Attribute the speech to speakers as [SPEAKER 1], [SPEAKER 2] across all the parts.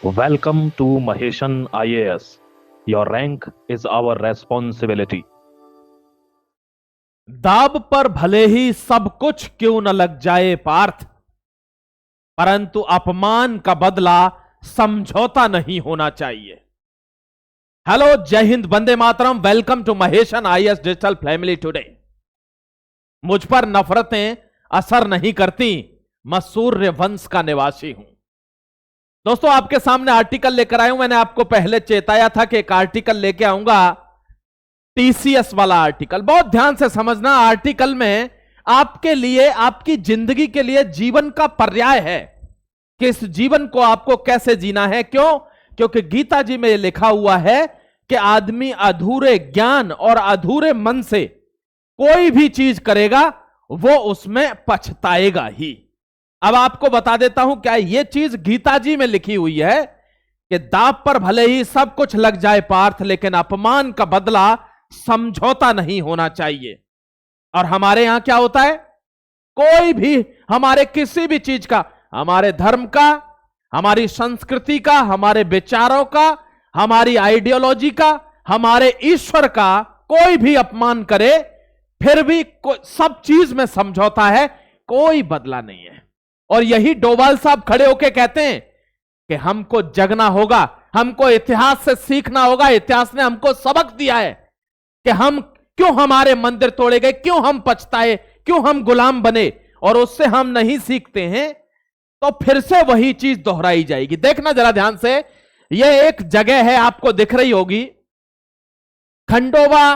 [SPEAKER 1] Welcome to Maheshan IAS. Your rank is our responsibility.
[SPEAKER 2] दाब पर भले ही सब कुछ क्यों न लग जाए पार्थ, परंतु अपमान का बदला समझौता नहीं होना चाहिए। हेलो, जय हिंद, वंदे मातरम। Welcome to Maheshan IAS digital family today. मुझ पर नफरतें असर नहीं करती, मैं सूर्य वंश का निवासी हूं। दोस्तों, आपके सामने आर्टिकल लेकर आया हूं। मैंने आपको पहले चेताया था कि एक आर्टिकल लेके आऊंगा, टीसीएस वाला आर्टिकल। बहुत ध्यान से समझना। आर्टिकल में आपके लिए, आपकी जिंदगी के लिए जीवन का पर्याय है कि इस जीवन को आपको कैसे जीना है। क्यों? क्योंकि गीता जी में लिखा हुआ है कि आदमी अधूरे ज्ञान और अधूरे मन से कोई भी चीज करेगा वो उसमें पछताएगा ही। अब आपको बता देता हूं क्या यह चीज गीता जी में लिखी हुई है कि दांव पर भले ही सब कुछ लग जाए पार्थ, लेकिन अपमान का बदला समझौता नहीं होना चाहिए। और हमारे यहां क्या होता है? कोई भी, हमारे किसी भी चीज का, हमारे धर्म का, हमारी संस्कृति का, हमारे विचारों का, हमारी आइडियोलॉजी का, हमारे ईश्वर का कोई भी अपमान करे, फिर भी सब चीज में समझौता है, कोई बदला नहीं है। और यही डोभाल साहब खड़े होकर कहते हैं कि हमको जगना होगा, हमको इतिहास से सीखना होगा। इतिहास ने हमको सबक दिया है कि हम क्यों हमारे मंदिर तोड़े गए, क्यों हम पछताए, क्यों हम गुलाम बने, और उससे हम नहीं सीखते हैं तो फिर से वही चीज दोहराई जाएगी। देखना जरा ध्यान से, यह एक जगह है, आपको दिख रही होगी, खंडोबा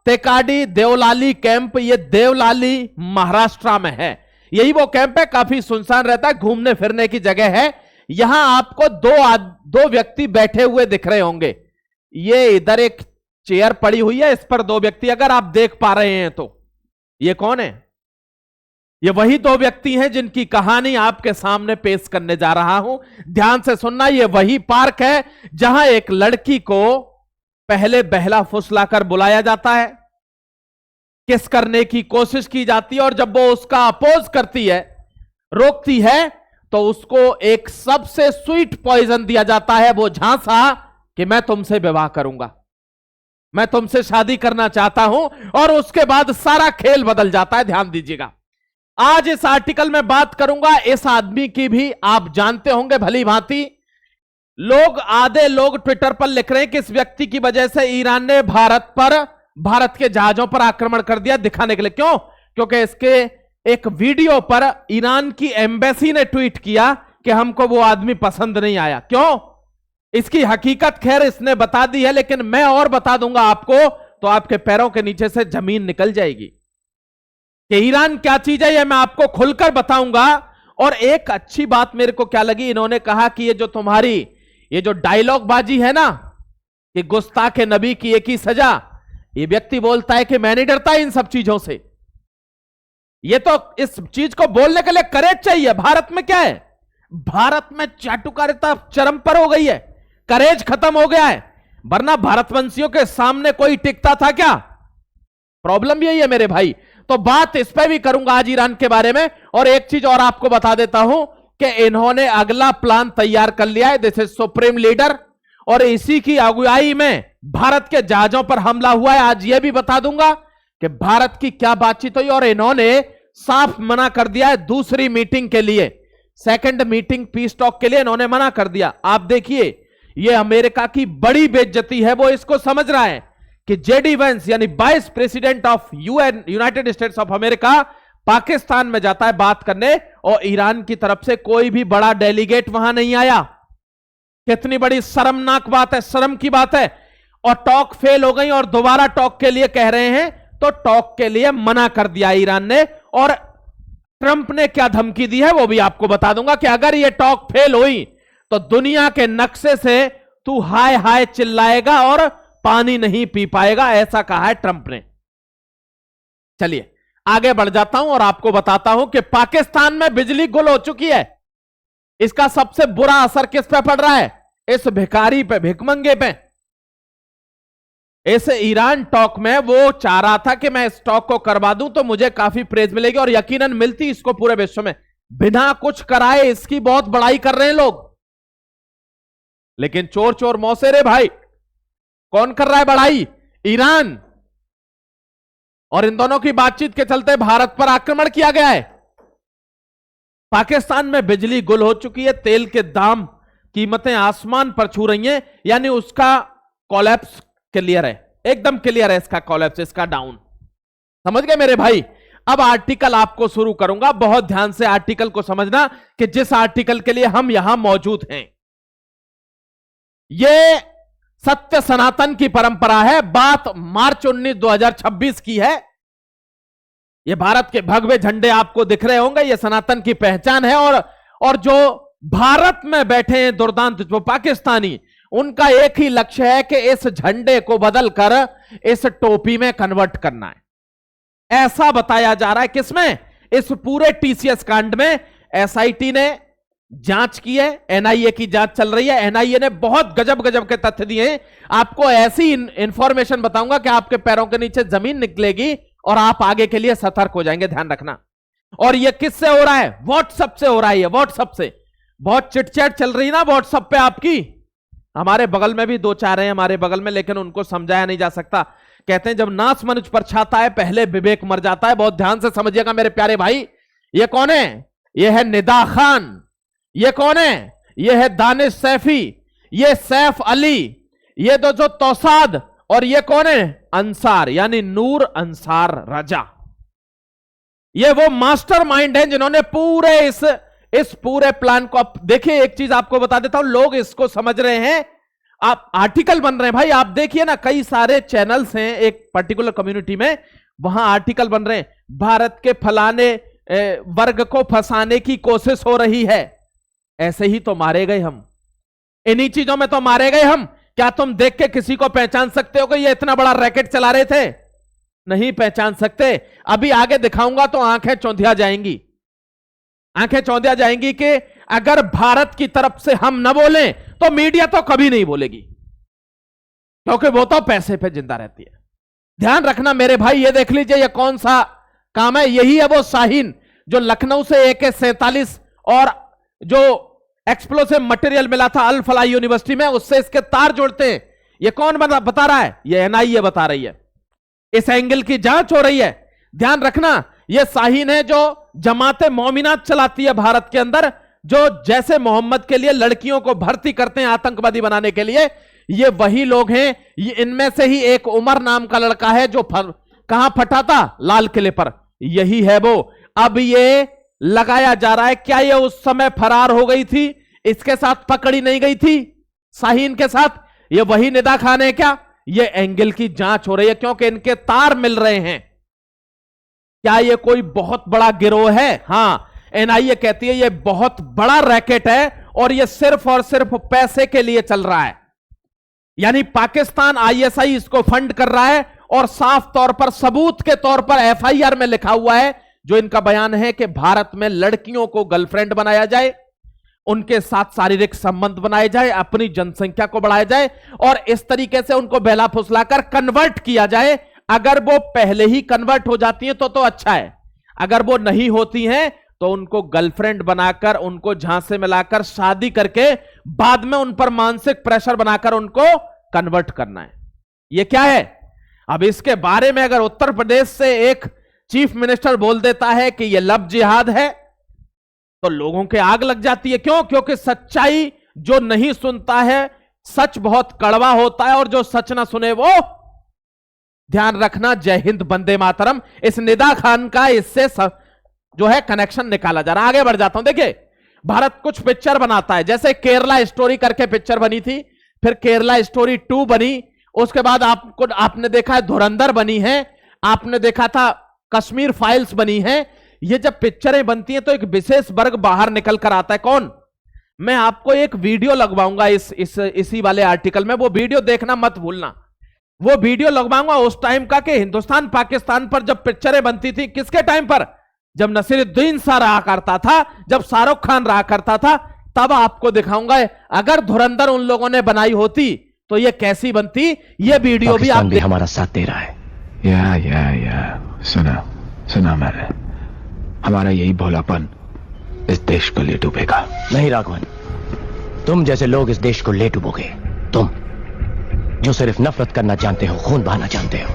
[SPEAKER 2] तेकाडी देवलाली कैंप। यह देवलाली महाराष्ट्र में है। यही वो कैंप है, काफी सुनसान रहता है, घूमने फिरने की जगह है। यहां आपको दो व्यक्ति बैठे हुए दिख रहे होंगे। ये इधर एक चेयर पड़ी हुई है, इस पर दो व्यक्ति, अगर आप देख पा रहे हैं तो। ये कौन है? ये वही दो व्यक्ति हैं जिनकी कहानी आपके सामने पेश करने जा रहा हूं। ध्यान से सुनना। ये वही पार्क है जहां एक लड़की को पहले बहला फुसलाकर बुलाया जाता है, किस करने की कोशिश की जाती है, और जब वो उसका अपोज करती है, रोकती है, तो उसको एक सबसे स्वीट पॉइजन दिया जाता है, वो झांसा कि मैं तुमसे विवाह करूंगा, मैं तुमसे शादी करना चाहता हूं। और उसके बाद सारा खेल बदल जाता है। ध्यान दीजिएगा। आज इस आर्टिकल में बात करूंगा इस आदमी की भी। आप जानते होंगे भली भांति, आधे लोग ट्विटर पर लिख रहे हैं कि इस व्यक्ति की वजह से ईरान ने भारत के जहाजों पर आक्रमण कर दिया, दिखाने के लिए। क्यों? क्योंकि इसके एक वीडियो पर ईरान की एम्बेसी ने ट्वीट किया कि हमको वो आदमी पसंद नहीं आया। क्यों? इसकी हकीकत खैर इसने बता दी है, लेकिन मैं और बता दूंगा आपको तो आपके पैरों के नीचे से जमीन निकल जाएगी कि ईरान क्या चीज है। यह मैं आपको खुलकर बताऊंगा। और एक अच्छी बात मेरे को क्या लगी, इन्होंने कहा कि ये जो तुम्हारी ये जो डायलॉग बाजी है ना कि गुस्ताखे नबी की एक ही सजा, ये व्यक्ति बोलता है कि मैं नहीं डरता इन सब चीजों से। ये तो इस चीज को बोलने के लिए करेज चाहिए। भारत में क्या है? भारत में चाटुकारिता चरम पर हो गई है, करेज खत्म हो गया है। वरना भारतवंशियों के सामने कोई टिकता था क्या? प्रॉब्लम यही है मेरे भाई। तो बात इस पर भी करूंगा आज ईरान के बारे में। और एक चीज और आपको बता देता हूं कि इन्होंने अगला प्लान तैयार कर लिया है। दिस इज सुप्रीम लीडर, और इसी की अगुवाई में भारत के जहाजों पर हमला हुआ है। आज यह भी बता दूंगा कि भारत की क्या बातचीत हुई, और इन्होंने साफ मना कर दिया है दूसरी मीटिंग के लिए, सेकंड मीटिंग पीस टॉक के लिए इन्होंने मना कर दिया। आप देखिए, यह अमेरिका की बड़ी बेइज्जती है। वो इसको समझ रहा है कि जेडी वेंस यानी vice president of United states of America Pakistan में जाता है बात करने, और ईरान की तरफ से कोई भी बड़ा डेलीगेट वहां नहीं आया। कितनी बड़ी शर्मनाक बात है, शर्म की बात है। और टॉक फेल हो गई और दोबारा टॉक के लिए कह रहे हैं, तो टॉक के लिए मना कर दिया ईरान ने। और ट्रंप ने क्या धमकी दी है वो भी आपको बता दूंगा कि अगर ये टॉक फेल हुई तो दुनिया के नक्शे से तू हाय हाय चिल्लाएगा और पानी नहीं पी पाएगा, ऐसा कहा है ट्रंप ने। चलिए आगे बढ़ जाता हूं और आपको बताता हूं कि पाकिस्तान में बिजली गुल हो चुकी है। इसका सबसे बुरा असर किस पे पड़ रहा है? इस भिखारी पे, भिखमंगे पे। इस ईरान टॉक में वो चाह रहा था कि मैं इस टॉक को करवा दूं तो मुझे काफी प्रेज मिलेगी, और यकीनन मिलती इसको पूरे विश्व में। बिना कुछ कराए इसकी बहुत बड़ाई कर रहे हैं लोग। लेकिन चोर चोर मौसेरे भाई, कौन कर रहा है बढ़ाई? ईरान। और इन दोनों की बातचीत के चलते भारत पर आक्रमण किया गया है। पाकिस्तान में बिजली गुल हो चुकी है, तेल के दाम, कीमतें आसमान पर छू रही हैं, यानी उसका कोलैप्स क्लियर है, एकदम क्लियर है इसका कोलैप्स, इसका डाउन। समझ गए मेरे भाई? अब आर्टिकल आपको शुरू करूंगा, बहुत ध्यान से आर्टिकल को समझना कि जिस आर्टिकल के लिए हम यहां मौजूद हैं, यह सत्य सनातन की परंपरा है। बात मार्च 19 2026 की है। यह भारत के भगवे झंडे आपको दिख रहे होंगे, यह सनातन की पहचान है। और जो भारत में बैठे हैं दुर्दांत जो पाकिस्तानी, उनका एक ही लक्ष्य है कि इस झंडे को बदलकर इस टोपी में कन्वर्ट करना है। ऐसा बताया जा रहा है। किसमें? इस पूरे टीसीएस कांड में एसआईटी ने जांच की है, एनआईए की जांच चल रही है। एनआईए ने बहुत गजब गजब के तथ्य दिए हैं। आपको ऐसी इंफॉर्मेशन बताऊंगा कि आपके पैरों के नीचे जमीन निकलेगी और आप आगे के लिए सतर्क हो जाएंगे, ध्यान रखना। और यह किससे हो रहा है? व्हाट्सएप से हो रहा है। व्हाट्सएप से बहुत चिटचैट चल रही ना व्हाट्सएप पे आपकी। हमारे बगल में भी दो चार हैं हमारे बगल में, लेकिन उनको समझाया नहीं जा सकता। कहते हैं जब नाश मनुष्य पर छाता है पहले विवेक मर जाता है। बहुत ध्यान से समझिएगा मेरे प्यारे भाई। ये कौन है? ये है निदा खान। ये कौन है? ये है दानिश सैफी। ये सैफ अली। ये दो जो तौसाद। और ये कौन है? अंसार, यानी नूर अंसार रजा। ये वो मास्टरमाइंड हैं जिन्होंने पूरे इस पूरे प्लान को। अब देखिए एक चीज आपको बता देता हूं, लोग इसको समझ रहे हैं। आप आर्टिकल बन रहे हैं भाई, आप देखिए ना, कई सारे चैनल्स हैं एक पर्टिकुलर कम्युनिटी में, वहां आर्टिकल बन रहे हैं, भारत के फलाने वर्ग को फंसाने की कोशिश हो रही है। ऐसे ही तो मारे गए हम, इन्हीं चीजों में तो मारे गए हम। क्या तुम देख के किसी को पहचान सकते हो कि ये इतना बड़ा रैकेट चला रहे थे? नहीं पहचान सकते। अभी आगे दिखाऊंगा तो आंखें चौंधिया जाएंगी। आंखें चौंधिया जाएंगी कि अगर भारत की तरफ से हम न बोलें तो मीडिया तो कभी नहीं बोलेगी, क्योंकि वो तो पैसे पे जिंदा रहती है। ध्यान रखना मेरे भाई। ये देख लीजिए ये कौन सा काम है। यही है वो शाहीन जो लखनऊ से AK-47 और जो एक्सप्लोसिव मटेरियल मिला था अल फलाह यूनिवर्सिटी में, उससे इसके तार जोड़ते हैं। ये कौन बता रहा है? ये एनआईए बता रही है। इस एंगल की जांच हो रही है। ध्यान रखना ये शाहीन है जो जमाते मोमिनात चलाती है भारत के अंदर, जो जैसे मोहम्मद के लिए लड़कियों को भर्ती करते हैं आतंकवादी बनाने के लिए, ये वही लोग हैं। ये इनमें से ही एक उमर नाम का लड़का है जो कहां फटा था? लाल किले पर। यही है वो। अब ये लगाया जा रहा है क्या ये उस समय फरार हो गई थी, इसके साथ पकड़ी नहीं गई थी शाहीन के साथ? ये वही निदा खान है क्या? ये एंगल की जांच हो रही है क्योंकि इनके तार मिल रहे हैं। क्या ये कोई बहुत बड़ा गिरोह है? हां, एनआईए कहती है ये बहुत बड़ा रैकेट है और ये सिर्फ और सिर्फ पैसे के लिए चल रहा है। यानी पाकिस्तान आईएसआई इसको फंड कर रहा है और साफ तौर पर सबूत के तौर पर एफआईआर में लिखा हुआ है, जो इनका बयान है कि भारत में लड़कियों को गर्लफ्रेंड बनाया जाए, उनके साथ शारीरिक संबंध बनाए जाए, अपनी जनसंख्या को बढ़ाया जाए और इस तरीके से उनको बहला फुसलाकर कन्वर्ट किया जाए। अगर वो पहले ही कन्वर्ट हो जाती हैं तो अच्छा है, अगर वो नहीं होती हैं तो उनको गर्लफ्रेंड बनाकर, उनको झांसे में लाकर शादी करके बाद में उन पर मानसिक प्रेशर बनाकर उनको कन्वर्ट करना है। ये क्या है? अब इसके बारे में अगर उत्तर प्रदेश से एक चीफ मिनिस्टर बोल देता है कि यह लव जिहाद है तो लोगों के आग लग जाती है। क्यों? क्योंकि सच्चाई जो नहीं सुनता है, सच बहुत कड़वा होता है और जो सच ना सुने वो। ध्यान रखना। जय हिंद, वंदे मातरम। इस निदा खान का इससे जो है कनेक्शन निकाला जा रहा है। आगे बढ़ जाता हूं। देखिए भारत कुछ पिक्चर बनाता है, जैसे केरला स्टोरी करके पिक्चर बनी थी, फिर केरला स्टोरी 2 बनी, उसके बाद आपने देखा है धुरंधर बनी है, आपने देखा था कश्मीर फाइल्स बनी है। ये जब पिक्चरें बनती हैं तो एक विशेष वर्ग बाहर निकल कर आता है। कौन? मैं आपको एक वीडियो लगवाऊंगा इसी वाले आर्टिकल में, वो वीडियो देखना मत भूलना। वो वीडियो लगवाऊंगा उस टाइम का कि हिंदुस्तान पाकिस्तान पर जब पिक्चरें बनती थी, किसके टाइम पर? जब नसीरुद्दीन शाह रहा करता था, जब शाहरुख खान रहा करता था, तब आपको दिखाऊंगा। अगर धुरंधर उन लोगों ने बनाई होती तो ये कैसी बनती। ये वीडियो भी आप
[SPEAKER 3] हमारा साथ दे रहा है। या सुना मैंने। हमारा यही भोलापन इस देश को ले डूबेगा।
[SPEAKER 4] नहीं राघवन, तुम जैसे लोग इस देश को ले डूबोगे। तुम जो सिर्फ नफरत करना जानते हो, खून बहाना जानते हो,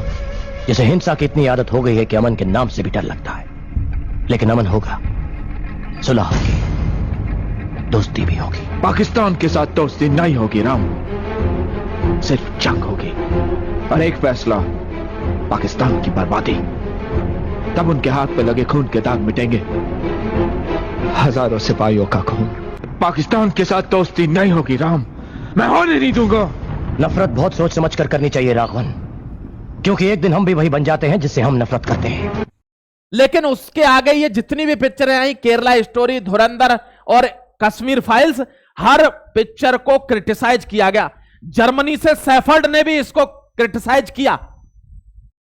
[SPEAKER 4] जिसे हिंसा की इतनी आदत हो गई है कि अमन के नाम से भी डर लगता है। लेकिन अमन होगा, सुलह होगी, दोस्ती भी होगी।
[SPEAKER 3] पाकिस्तान के साथ दोस्ती नहीं होगी राम, सिर्फ जंग होगी। और एक फैसला, पाकिस्तान की बर्बादी। तब उनके हाथ पे लगे खून के दाग मिटेंगे, हजारों सिपाहियों का खून। पाकिस्तान के साथ दोस्ती नहीं होगी राम, मैं होने नहीं दूंगा।
[SPEAKER 4] नफरत बहुत सोच समझ कर करनी चाहिए राघवन, क्योंकि एक दिन हम भी वही बन जाते हैं जिससे हम नफरत करते हैं।
[SPEAKER 2] लेकिन उसके आगे ये जितनी भी पिक्चरें आई, केरला स्टोरी, धुरंधर और कश्मीर फाइल्स, हर पिक्चर को क्रिटिसाइज किया गया। जर्मनी से सेफर्ड ने भी इसको क्रिटिसाइज किया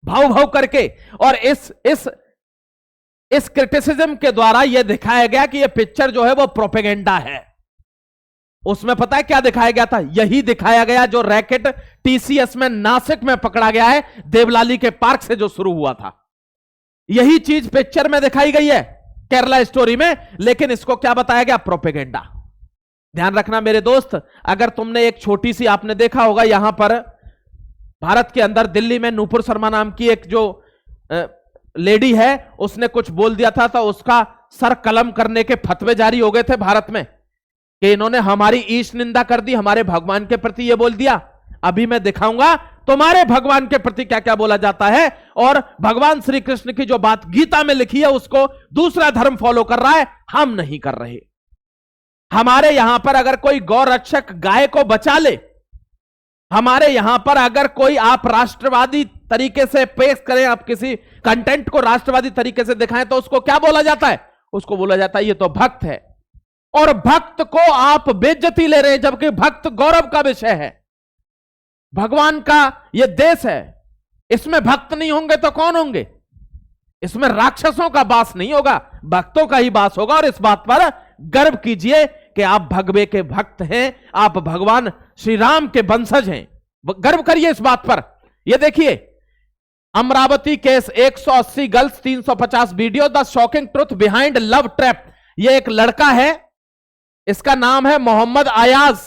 [SPEAKER 2] भाव भाव करके, और इस क्रिटिसिज्म के द्वारा यह दिखाया गया कि यह पिक्चर जो है वो प्रोपेगेंडा है। उसमें पता है क्या दिखाया गया था? यही दिखाया गया जो रैकेट टीसीएस में नासिक में पकड़ा गया है, देवलाली के पार्क से जो शुरू हुआ था। यही चीज पिक्चर में दिखाई गई है, केरला स्टोरी में, लेकिन इसको क्या बताया गया? प्रोपेगेंडा। ध्यान रखना मेरे दोस्त, अगर तुमने एक छोटी सी, आपने देखा होगा यहां पर भारत के अंदर दिल्ली में नूपुर शर्मा नाम की एक जो लेडी है, उसने कुछ बोल दिया था, तो उसका सर कलम करने के फतवे जारी हो गए थे भारत में कि इन्होंने हमारी ईश निंदा कर दी, हमारे भगवान के प्रति ये बोल दिया। अभी मैं दिखाऊंगा तुम्हारे भगवान के प्रति क्या क्या बोला जाता है, और भगवान श्री कृष्ण की जो बात गीता में लिखी है उसको दूसरा धर्म फॉलो कर रहा है, हम नहीं कर रहे। हमारे यहां पर अगर कोई गौ रक्षक गाय को बचा ले, हमारे यहां पर अगर कोई आप राष्ट्रवादी तरीके से पेश करें, आप किसी कंटेंट को राष्ट्रवादी तरीके से दिखाएं, तो उसको क्या बोला जाता है? उसको बोला जाता है ये तो भक्त है। और भक्त को आप बेइज्जती ले रहे हैं, जबकि भक्त गौरव का विषय है, भगवान का यह देश है। इसमें भक्त नहीं होंगे तो कौन होंगे? इसमें राक्षसों का वास नहीं होगा, भक्तों का ही वास होगा। और इस बात पर गर्व कीजिए कि आप भगवे के भक्त हैं, आप भगवान श्री राम के वंशज हैं, गर्व करिए इस बात पर। यह देखिए, Amravati case, 180 girls, 350 video, the shocking truth behind love trap. यह एक लड़का है, इसका नाम है मोहम्मद आयाज।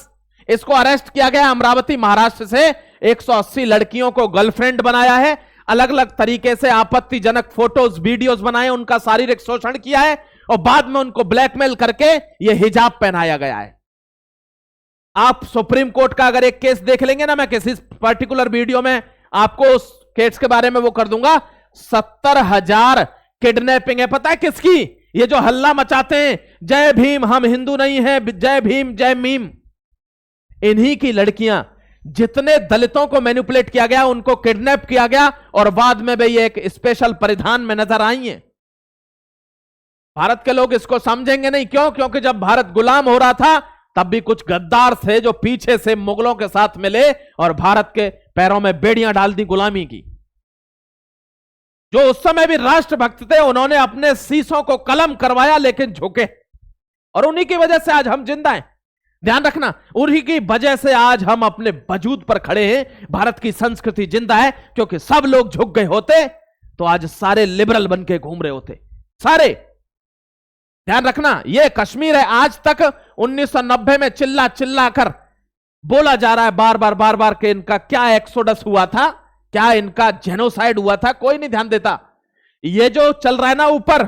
[SPEAKER 2] इसको अरेस्ट किया गया अमरावती महाराष्ट्र से। 180 लड़कियों को गर्लफ्रेंड बनाया है, अलग अलग तरीके से आपत्तिजनक फोटोज वीडियोस बनाए, उनका शारीरिक शोषण किया है, और बाद में उनको ब्लैकमेल करके यह हिजाब पहनाया गया है। आप सुप्रीम कोर्ट का अगर एक केस देख लेंगे ना, मैं किसी पर्टिकुलर वीडियो में आपको उस केस के बारे में वो कर दूंगा। 70,000 किडनैपिंग है, पता है किसकी? ये जो हल्ला मचाते हैं, जय भीम, हम हिंदू नहीं हैं, जय भीम जय मीम, इन्हीं की लड़कियां। जितने दलितों को मैनिपुलेट किया गया, उनको किडनैप किया गया, और बाद में भी ये एक स्पेशल परिधान में नजर आई हैं। भारत के लोग इसको समझेंगे नहीं, क्यों? क्योंकि जब भारत गुलाम हो रहा था, तब भी कुछ गद्दार थे जो पीछे से मुगलों के साथ मिले और भारत के पैरों में बेड़ियां डाल दी गुलामी की। जो उस समय भी राष्ट्रभक्त थे, उन्होंने अपने शीशों को कलम करवाया, लेकिन झुके, और उन्हीं की वजह से आज हम जिंदा हैं। ध्यान रखना, उन्हीं की वजह से आज हम अपने वजूद पर खड़े हैं, भारत की संस्कृति जिंदा है। क्योंकि सब लोग झुक गए होते तो आज सारे लिबरल बन के घूम रहे होते, सारे। ध्यान रखना, यह कश्मीर है। आज तक 1990 में चिल्ला चिल्ला कर बोला जा रहा है बार बार कि इनका क्या एक्सोडस हुआ था, क्या इनका जेनोसाइड हुआ था, कोई नहीं ध्यान देता। ये जो चल रहा है ना ऊपर,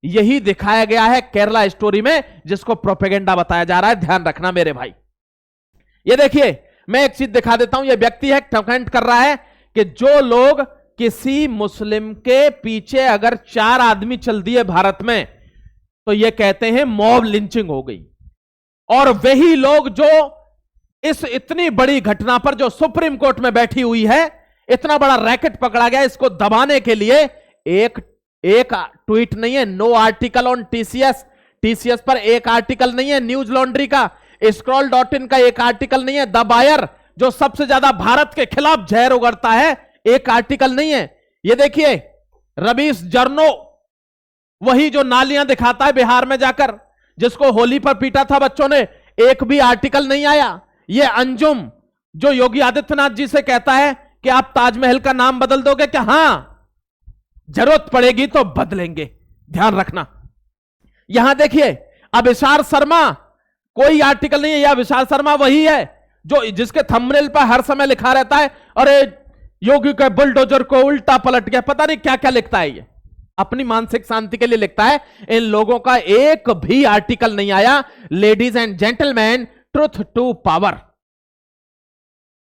[SPEAKER 2] यही दिखाया गया है केरला स्टोरी में, जिसको प्रोपेगेंडा बताया जा रहा है। ध्यान रखना मेरे भाई। ये देखिए, मैं एक चीज दिखा देता हूं। ये व्यक्ति है, कमेंट कर रहा है कि जो लोग किसी मुस्लिम के पीछे अगर 4 आदमी चल दिए भारत में, तो ये कहते हैं मॉब लिंचिंग हो गई। और वही लोग जो इस इतनी बड़ी घटना पर, जो सुप्रीम कोर्ट में बैठी हुई है, इतना बड़ा रैकेट पकड़ा गया, इसको दबाने के लिए एक ट्वीट नहीं है, नो आर्टिकल ऑन टीसीएस पर एक आर्टिकल नहीं है, न्यूज लॉन्ड्री का, scroll.in का एक आर्टिकल नहीं है, द बायर जो सबसे ज्यादा भारत के खिलाफ जहर उगड़ता है, एक आर्टिकल नहीं है। ये देखिए, रवीश जर्नो, वही जो नालियां दिखाता है बिहार में जाकर, जिसको होली पर पीटा था बच्चों ने, एक भी आर्टिकल नहीं आया। ये अंजुम जो योगी आदित्यनाथ जी से कहता है कि आप ताजमहल का नाम बदल दोगे क्या? हां, जरूरत पड़ेगी तो बदलेंगे। ध्यान रखना। यहां देखिए, अभिसार शर्मा कोई आर्टिकल नहीं है। यह विशाल शर्मा वही है जो जिसके थंबनेल पर हर समय लिखा रहता है, अरे योगी के बुलडोजर को उल्टा पलट गया, पता नहीं क्या क्या लिखता है। ये अपनी मानसिक शांति के लिए लिखता है। इन लोगों का एक भी आर्टिकल नहीं आया। Ladies and gentleman, truth to power,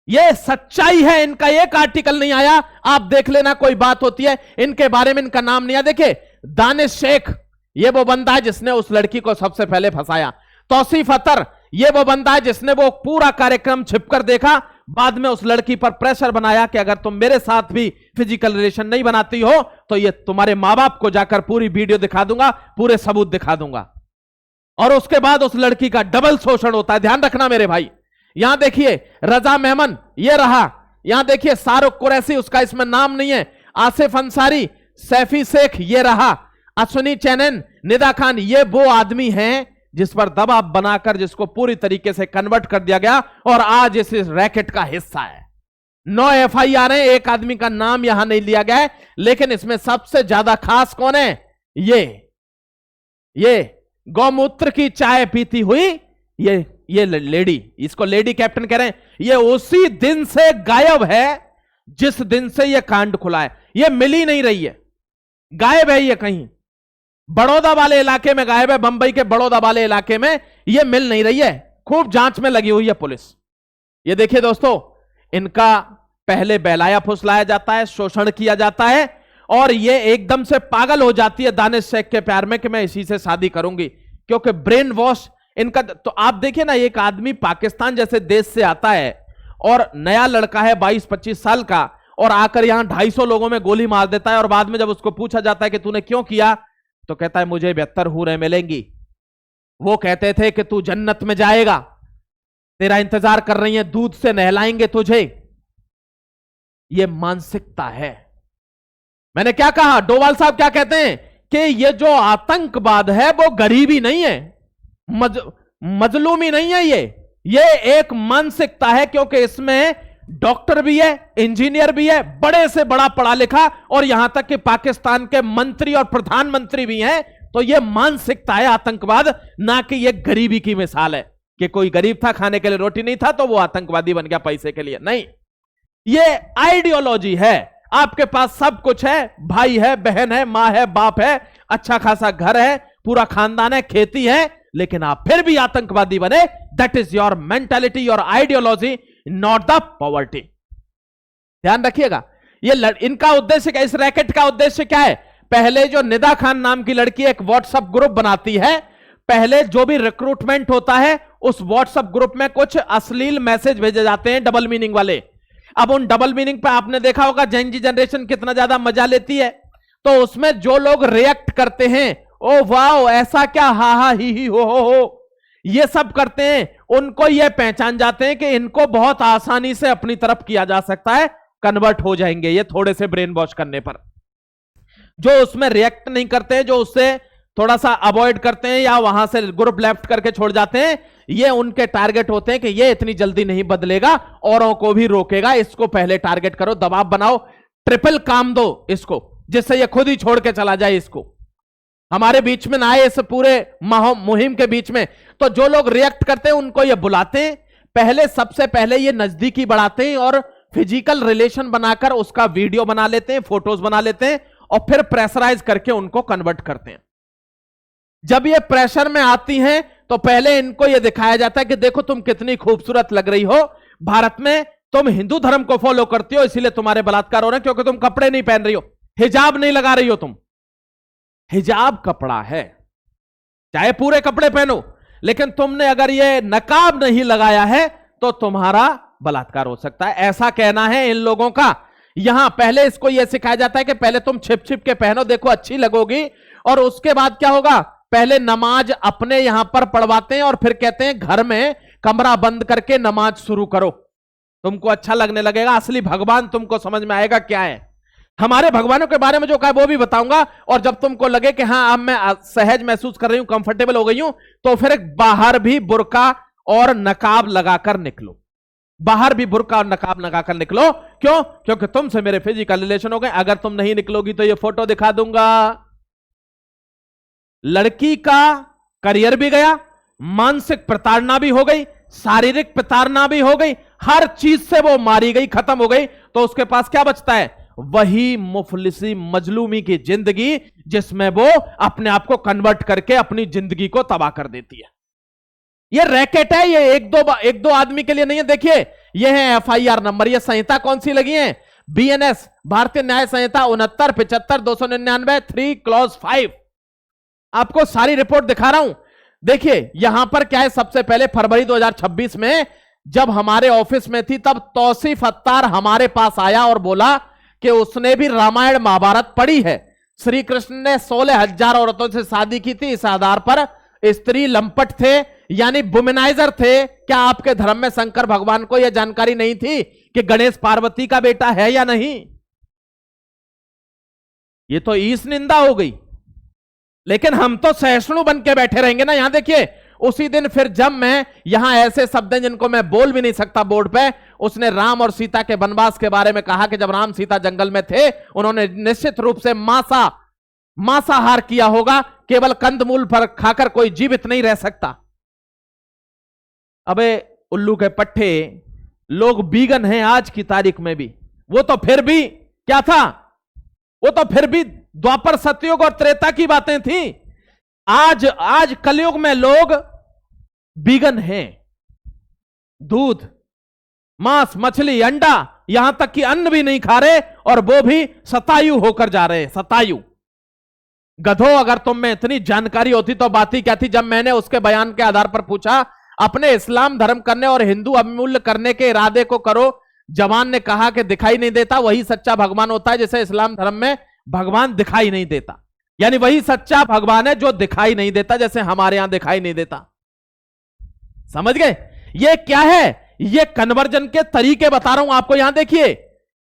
[SPEAKER 2] यह सच्चाई है। इनका एक आर्टिकल नहीं आया। आप देख लेना, कोई बात होती है इनके बारे में, इनका नाम नहीं आया। देखिए, दानिश शेख, यह वो बंदा है जिसने उस लड़की को सबसे पहले फंसाया। तौसीफ अतर, यह वो बंदा है जिसने वो पूरा कार्यक्रम छिपकर देखा, बाद में उस लड़की पर प्रेशर बनाया कि अगर तुम मेरे साथ भी फिजिकल रिलेशन नहीं बनाती हो तो ये तुम्हारे मां बाप को जाकर पूरी वीडियो दिखा दूंगा, पूरे सबूत दिखा दूंगा। और उसके बाद उस लड़की का डबल शोषण होता है। ध्यान रखना मेरे भाई। यहां देखिए रजा मेमन, ये रहा। यहां देखिए शाहरुख कुरैशी, उसका इसमें नाम नहीं है। आसिफ अंसारी, सैफी शेख, ये रहा। अश्विनी चैनन, निदा खान, ये वो आदमी हैं जिस पर दबाव बनाकर जिसको पूरी तरीके से कन्वर्ट कर दिया गया और आज इस रैकेट का हिस्सा है। 9 FIR है। एक आदमी का नाम यहां नहीं लिया गया है, लेकिन इसमें सबसे ज्यादा खास कौन है? ये गौमूत्र की चाय पीती हुई ये लेडी, इसको लेडी कैप्टन कह रहे हैं। ये उसी दिन से गायब है जिस दिन से ये कांड खुला है। ये मिल ही नहीं रही है, गायब है। ये कहीं बड़ौदा वाले इलाके में गायब है, बंबई के बड़ौदा वाले इलाके में ये मिल नहीं रही है। खूब जांच में लगी हुई है पुलिस। ये देखिए दोस्तों, इनका पहले बहलाया फुसलाया जाता है, शोषण किया जाता है, और ये एकदम से पागल हो जाती है दानिश शेख के प्यार में कि मैं इसी से शादी करूंगी, क्योंकि ब्रेन वॉश इनका। तो आप देखिए ना, एक आदमी पाकिस्तान जैसे देश से आता है और नया लड़का है 22-25 साल का, और आकर यहां 250 लोगों में गोली मार देता है, और बाद में जब उसको पूछा जाता है कि तूने क्यों किया, तो कहता है मुझे 72 हूरें मिलेंगी, वो कहते थे कि तू जन्नत में जाएगा, तेरा इंतजार कर रही है, दूध से नहलाएंगे तुझे। ये मानसिकता है। मैंने क्या कहा, डोवाल साहब क्या कहते हैं कि ये जो आतंकवाद है वो गरीबी नहीं है, मजलूमी नहीं है। ये एक मानसिकता है, क्योंकि इसमें डॉक्टर भी है, इंजीनियर भी है, बड़े से बड़ा पढ़ा लिखा, और यहां तक कि पाकिस्तान के मंत्री और प्रधानमंत्री भी हैं। तो यह मानसिकता है आतंकवाद, ना कि यह गरीबी की मिसाल है कि कोई गरीब था, खाने के लिए रोटी नहीं था तो वो आतंकवादी बन गया पैसे के लिए। नहीं, यह आइडियोलॉजी है। आपके पास सब कुछ है, भाई है, बहन है, मां है, बाप है, अच्छा खासा घर है, पूरा खानदान है, खेती है, लेकिन आप फिर भी आतंकवादी बने। That is your mentality, your ideology, not the poverty. ध्यान रखिएगा। ये इनका उद्देश्य क्या, इस रैकेट का उद्देश्य क्या है? पहले जो निदा खान नाम की लड़की एक व्हाट्सएप ग्रुप बनाती है, पहले जो भी रिक्रूटमेंट होता है उस व्हाट्सएप ग्रुप में कुछ अश्लील मैसेज भेजे जाते हैं, डबल मीनिंग वाले। अब उन डबल मीनिंग पे आपने देखा होगा जेनजी जनरेशन कितना ज्यादा मजा लेती है। तो उसमें जो लोग रिएक्ट करते हैं, ओ वाह ऐसा क्या, हा हा ही हो, ये सब करते हैं, उनको ये पहचान जाते हैं कि इनको बहुत आसानी से अपनी तरफ किया जा सकता है, कन्वर्ट हो जाएंगे ये थोड़े से ब्रेन वॉश करने पर। जो उसमें रिएक्ट नहीं करते हैं, जो उससे थोड़ा सा अवॉइड करते हैं या वहां से ग्रुप लेफ्ट करके छोड़ जाते हैं, ये उनके टारगेट होते हैं कि ये इतनी जल्दी नहीं बदलेगा, औरों को भी रोकेगा, इसको पहले टारगेट करो, दबाव बनाओ, ट्रिपल काम दो इसको, जिससे ये खुद ही छोड़ के चला जाए, इसको हमारे बीच में ना आए, इस पूरे मुहिम के बीच में। तो जो लोग रिएक्ट करते हैं उनको ये बुलाते हैं, पहले सबसे पहले ये नजदीकी बढ़ाते हैं और फिजिकल रिलेशन बनाकर उसका वीडियो बना लेते हैं, फोटोज बना लेते हैं, और फिर प्रेशराइज करके उनको कन्वर्ट करते हैं। जब ये प्रेशर में आती हैं तो पहले इनको ये दिखाया जाता है कि देखो तुम कितनी खूबसूरत लग रही हो, भारत में तुम हिंदू धर्म को फॉलो करती हो, इसीलिए तुम्हारे बलात्कार हो रहे हैं, क्योंकि तुम कपड़े नहीं पहन रही हो, हिजाब नहीं लगा रही हो। तुम हिजाब कपड़ा है, चाहे पूरे कपड़े पहनो, लेकिन तुमने अगर ये नकाब नहीं लगाया है तो तुम्हारा बलात्कार हो सकता है, ऐसा कहना है इन लोगों का। यहां पहले इसको यह सिखाया जाता है कि पहले तुम छिप छिप के पहनो, देखो अच्छी लगोगी, और उसके बाद क्या होगा, पहले नमाज अपने यहां पर पढ़वाते हैं और फिर कहते हैं घर में कमरा बंद करके नमाज शुरू करो, तुमको अच्छा लगने लगेगा, असली भगवान तुमको समझ में आएगा क्या है। हमारे भगवानों के बारे में जो कहा वो भी बताऊंगा, और जब तुमको लगे कि हाँ अब मैं सहज महसूस कर रही हूं, कंफर्टेबल हो गई हूं, तो फिर बाहर भी बुर्का और नकाब लगाकर निकलो, बाहर भी बुर्का और नकाब लगाकर निकलो। क्यों? क्योंकि तुमसे मेरे फिजिकल रिलेशन हो गए, अगर तुम नहीं निकलोगी तो ये फोटो दिखा दूंगा। लड़की का करियर भी गया, मानसिक प्रताड़ना भी हो गई, शारीरिक प्रताड़ना भी हो गई, हर चीज से वो मारी गई, खत्म हो गई, तो उसके पास क्या बचता है? वही मुफलिसी मजलूमी की जिंदगी जिसमें वो अपने आप को कन्वर्ट करके अपनी जिंदगी को तबाह कर देती है। ये रैकेट है, ये एक दो आदमी के लिए नहीं है। देखिए ये है एफआईआर नंबर, ये संहिता कौन सी लगी है? बीएनएस भारतीय न्याय संहिता 69 75 299 3 क्लॉज 5। आपको सारी रिपोर्ट दिखा रहा हूं। देखिए यहां पर क्या है, सबसे पहले फरवरी 2026 में जब हमारे ऑफिस में थी तब तौसीफ अत्तार हमारे पास आया और बोला कि उसने भी रामायण महाभारत पढ़ी है। श्री कृष्ण ने 16,000 औरतों से शादी की थी, इस आधार पर स्त्री लंपट थे यानी वुमेनाइजर थे। क्या आपके धर्म में शंकर भगवान को यह जानकारी नहीं थी कि गणेश पार्वती का बेटा है या नहीं? ये तो ईश निंदा हो गई। लेकिन हम तो सहिष्णु बन के बैठे रहेंगे ना। यहां देखिए उसी दिन फिर जब मैं यहां ऐसे शब्द हैं जिनको मैं बोल भी नहीं सकता बोर्ड पे, उसने राम और सीता के वनवास के बारे में कहा कि जब राम सीता जंगल में थे उन्होंने निश्चित रूप से मांसाहार किया होगा, केवल कंदमूल पर खाकर कोई जीवित नहीं रह सकता। अबे उल्लू के पट्टे, लोग बीगन हैं आज की तारीख में भी। वो तो फिर भी क्या था, वो तो फिर भी द्वापर सतयुग और त्रेता की बातें थी। आज कलयुग में लोग बीगन हैं। दूध, मांस, मछली, अंडा, यहां तक कि अन्न भी नहीं खा रहे और वो भी शतायु होकर जा रहे हैं। शतायु गधो, अगर तुम में इतनी जानकारी होती तो बात ही क्या थी। जब मैंने उसके बयान के आधार पर पूछा, अपने इस्लाम धर्म करने और हिंदू अवमूल्य करने के इरादे को करो, जवान ने कहा कि दिखाई नहीं देता, वही सच्चा भगवान होता है। जैसे इस्लाम धर्म में भगवान दिखाई नहीं देता, यानी वही सच्चा भगवान है जो दिखाई नहीं देता, जैसे हमारे यहां दिखाई नहीं देता। समझ गए? ये क्या है? ये कन्वर्जन के तरीके बता रहा हूं आपको। यहां देखिए,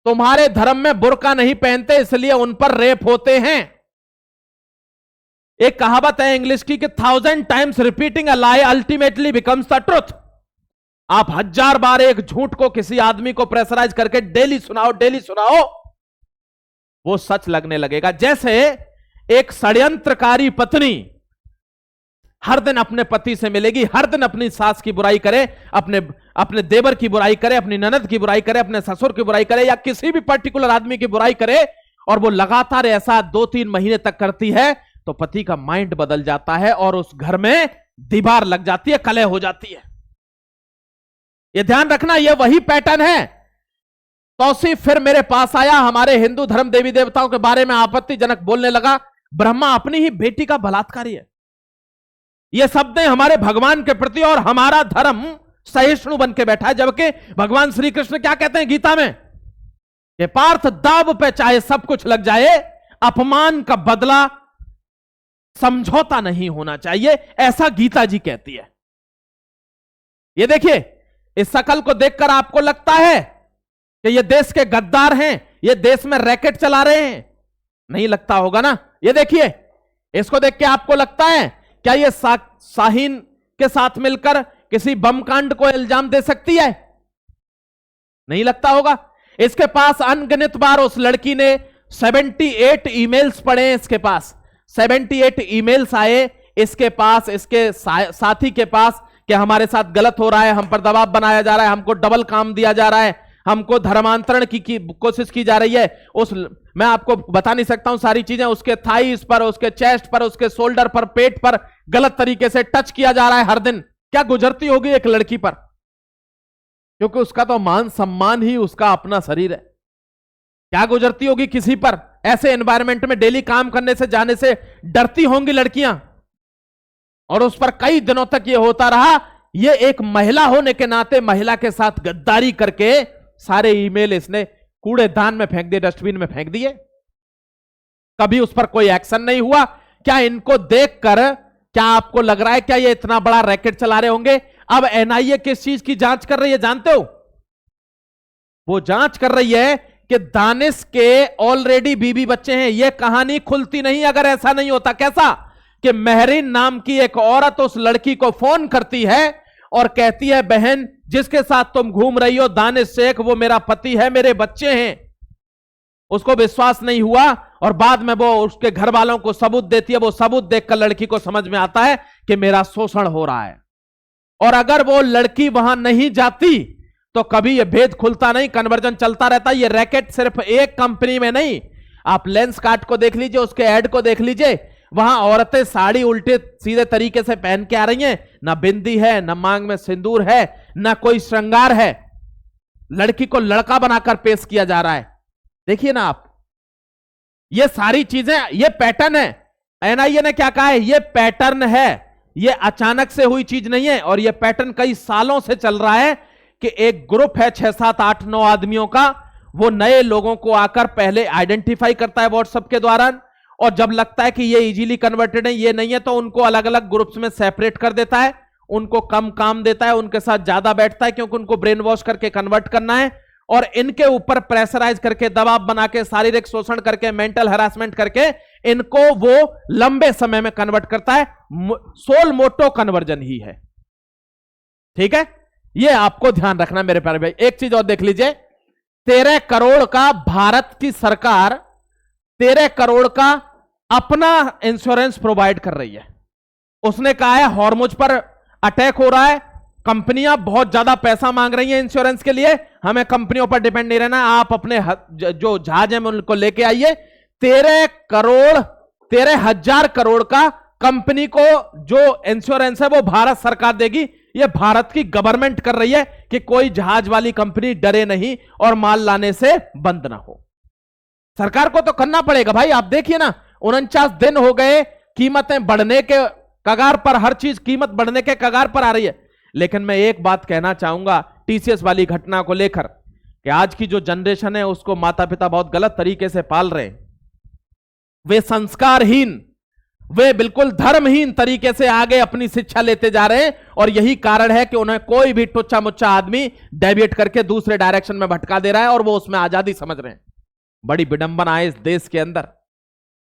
[SPEAKER 2] तुम्हारे धर्म में बुर्का नहीं पहनते इसलिए उन पर रेप होते हैं। एक कहावत है इंग्लिश की कि 1000 times repeating a lie ultimately becomes the truth. आप 1000 बार एक झूठ को किसी आदमी को प्रेशराइज करके डेली सुनाओ, वो सच लगने लगेगा। जैसे एक षड्यंत्रकारी पत्नी हर दिन अपने पति से मिलेगी, हर दिन अपनी सास की बुराई करे, अपने देवर की बुराई करे, अपनी ननद की बुराई करे, अपने ससुर की बुराई करे, या किसी भी पर्टिकुलर आदमी की बुराई करे, और वो लगातार ऐसा 2-3 महीने तक करती है, तो पति का माइंड बदल जाता है और उस घर में दीवार लग जाती है, कलह हो जाती है। ये ध्यान रखना, ये वही पैटर्न है। तौसीफ फिर मेरे पास आया, हमारे हिंदू धर्म देवी देवताओं के बारे में आपत्तिजनक बोलने लगा। ब्रह्मा अपनी ही बेटी का बलात्कारी है, ये शब्द हमारे भगवान के प्रति, और हमारा धर्म सहिष्णु बन के बैठा है। जबकि भगवान श्री कृष्ण क्या कहते हैं गीता में कि पार्थ दाव पे चाहे सब कुछ लग जाए, अपमान का बदला समझौता नहीं होना चाहिए, ऐसा गीता जी कहती है। ये देखिए, इस शकल को देखकर आपको लगता है कि ये देश के गद्दार हैं, ये देश में रैकेट चला रहे हैं? नहीं लगता होगा ना। ये देखिए, इसको देख के आपको लगता है क्या ये शाहीन के साथ मिलकर किसी बम कांड को इल्जाम दे सकती है? नहीं लगता होगा। इसके पास अनगिनत बार उस लड़की ने 78 ईमेल्स पढ़े हैं। इसके पास 78 ईमेल्स आए इसके पास, इसके साथी के पास, कि हमारे साथ गलत हो रहा है, हम पर दबाव बनाया जा रहा है, हमको डबल काम दिया जा रहा है, हमको धर्मांतरण की कोशिश की जा रही है। मैं आपको बता नहीं सकता हूं सारी चीजें। उसके थाइस पर, उसके चेस्ट पर, उसके शोल्डर पर, पेट पर गलत तरीके से टच किया जा रहा है हर दिन। क्या गुजरती होगी एक लड़की पर? क्योंकि उसका तो मान सम्मान ही उसका अपना शरीर है। क्या गुजरती होगी किसी पर? ऐसे एनवायरमेंट में डेली काम करने से, जाने से डरती होंगी लड़कियां, और उस पर कई दिनों तक यह होता रहा। यह एक महिला होने के नाते महिला के साथ गद्दारी करके सारे ईमेल इसने कूड़ेदान में फेंक दिए, डस्टबिन में फेंक दिए। कभी उस पर कोई एक्शन नहीं हुआ। क्या इनको देखकर क्या आपको लग रहा है क्या ये इतना बड़ा रैकेट चला रहे होंगे? अब एनआईए किस चीज की जांच कर रही है जानते हो? वो जांच कर रही है कि दानिश के ऑलरेडी बीवी बच्चे हैं। यह कहानी खुलती नहीं अगर ऐसा नहीं होता। कैसा कि महरीन नाम की एक औरत उस लड़की को फोन करती है और कहती है, बहन जिसके साथ तुम घूम रही हो दानिश शेख, वो मेरा पति है, मेरे बच्चे हैं। उसको विश्वास नहीं हुआ और बाद में वो उसके घर वालों को सबूत देती है। वो सबूत देखकर लड़की को समझ में आता है कि मेरा शोषण हो रहा है। और अगर वो लड़की वहां नहीं जाती तो कभी ये भेद खुलता नहीं, कन्वर्जन चलता रहता। ये रैकेट सिर्फ एक कंपनी में नहीं, आप लेंस कार्ट को देख लीजिए, उसके ऐड को देख लीजिए, वहां औरतें साड़ी उल्टे सीधे तरीके से पहन के आ रही हैं, ना बिंदी है, ना मांग में सिंदूर है, ना कोई श्रृंगार है। लड़की को लड़का बनाकर पेश किया जा रहा है। देखिए ना आप, ये सारी चीजें, ये पैटर्न है। एनआईए ने क्या कहा है? ये पैटर्न है, ये अचानक से हुई चीज नहीं है। और ये पैटर्न कई सालों से चल रहा है कि एक ग्रुप है 6, 7, 8, 9 आदमियों का, वो नए लोगों को आकर पहले आइडेंटिफाई करता है व्हाट्सएप के द्वारा, और जब लगता है कि ये इजीली कन्वर्टेड है, ये नहीं है, तो उनको अलग अलग ग्रुप्स में सेपरेट कर देता है, उनको कम काम देता है, उनके साथ ज्यादा बैठता है, क्योंकि उनको ब्रेन वॉश करके कन्वर्ट करना है, और इनके ऊपर प्रेशराइज करके, दबाव बना के, शारीरिक शोषण करके, मेंटल हरासमेंट करके इनको वो लंबे समय में कन्वर्ट करता है। सोल मोटो कन्वर्जन ही है। ठीक है, ये आपको ध्यान रखना मेरे प्यारे भाई। एक चीज और देख लीजिए, 13 करोड़ का भारत की सरकार 13 करोड़ का अपना इंश्योरेंस प्रोवाइड कर रही है। उसने कहा है हॉर्मुज पर अटैक हो रहा है, कंपनियां बहुत ज्यादा पैसा मांग रही हैं इंश्योरेंस के लिए, हमें कंपनियों पर डिपेंड नहीं रहना, आप अपने जो जहाज हैं उनको लेके आइए। 13,000 करोड़ का कंपनी को जो इंश्योरेंस है वो भारत सरकार देगी। ये भारत की गवर्नमेंट कर रही है कि कोई जहाज वाली कंपनी डरे नहीं और माल लाने से बंद ना हो। सरकार को तो करना पड़ेगा भाई। आप देखिए ना, 49 दिन हो गए, कीमतें बढ़ने के कगार पर, हर चीज कीमत बढ़ने के कगार पर आ रही है। लेकिन मैं एक बात कहना चाहूंगा टीसीएस वाली घटना को लेकर, कि आज की जो जनरेशन है उसको माता पिता बहुत गलत तरीके से पाल रहे हैं। वे संस्कारहीन, वे बिल्कुल धर्महीन तरीके से आगे अपनी शिक्षा लेते जा रहे हैं, और यही कारण है कि उन्हें कोई भी टुच्चा मुच्चा आदमी डेविएट करके दूसरे डायरेक्शन में भटका दे रहा है, और वो उसमें आजादी समझ रहे हैं। बड़ी विडंबना है इस देश के अंदर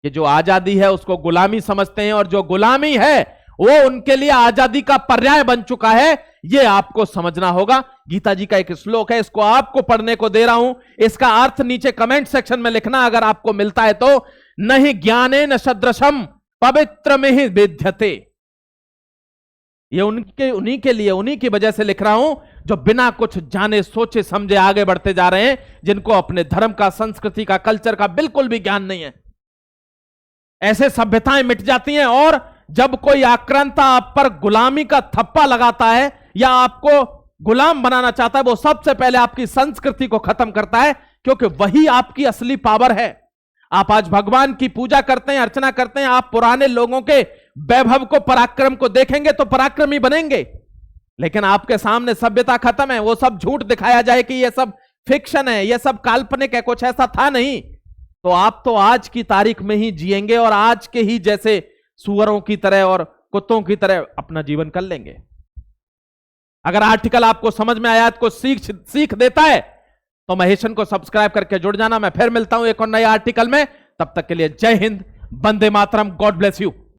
[SPEAKER 2] कि जो आजादी है उसको गुलामी समझते हैं, और जो गुलामी है वो उनके लिए आजादी का पर्याय बन चुका है। ये आपको समझना होगा। गीता जी का एक श्लोक है, इसको आपको पढ़ने को दे रहा हूं, इसका अर्थ नीचे कमेंट सेक्शन में लिखना अगर आपको मिलता है तो। नहीं ज्ञानेन सदृशम पवित्रमिहि विद्यते। ये उन्हीं के लिए, उन्हीं की वजह से लिख रहा हूं जो बिना कुछ जाने सोचे समझे आगे बढ़ते जा रहे हैं, जिनको अपने धर्म का, संस्कृति का, कल्चर का बिल्कुल भी ज्ञान नहीं है। ऐसे सभ्यताएं मिट जाती हैं, और जब कोई आक्रांता आप पर गुलामी का थप्पा लगाता है या आपको गुलाम बनाना चाहता है, वो सबसे पहले आपकी संस्कृति को खत्म करता है, क्योंकि वही आपकी असली पावर है। आप आज भगवान की पूजा करते हैं, अर्चना करते हैं, आप पुराने लोगों के वैभव को, पराक्रम को देखेंगे तो पराक्रमी बनेंगे। लेकिन आपके सामने सभ्यता खत्म है, वो सब झूठ दिखाया जाए कि ये सब फिक्शन है, ये सब काल्पनिक है, कुछ ऐसा था नहीं, तो आप तो आज की तारीख में ही जिएंगे और आज के ही जैसे सुअरों की तरह और कुत्तों की तरह अपना जीवन कर लेंगे। अगर आर्टिकल आपको समझ में आया, को सीख देता है, तो महेशन को सब्सक्राइब करके जुड़ जाना। मैं फिर मिलता हूं एक और नए आर्टिकल में। तब तक के लिए जय हिंद, वंदे मातरम, गॉड ब्लेस यू।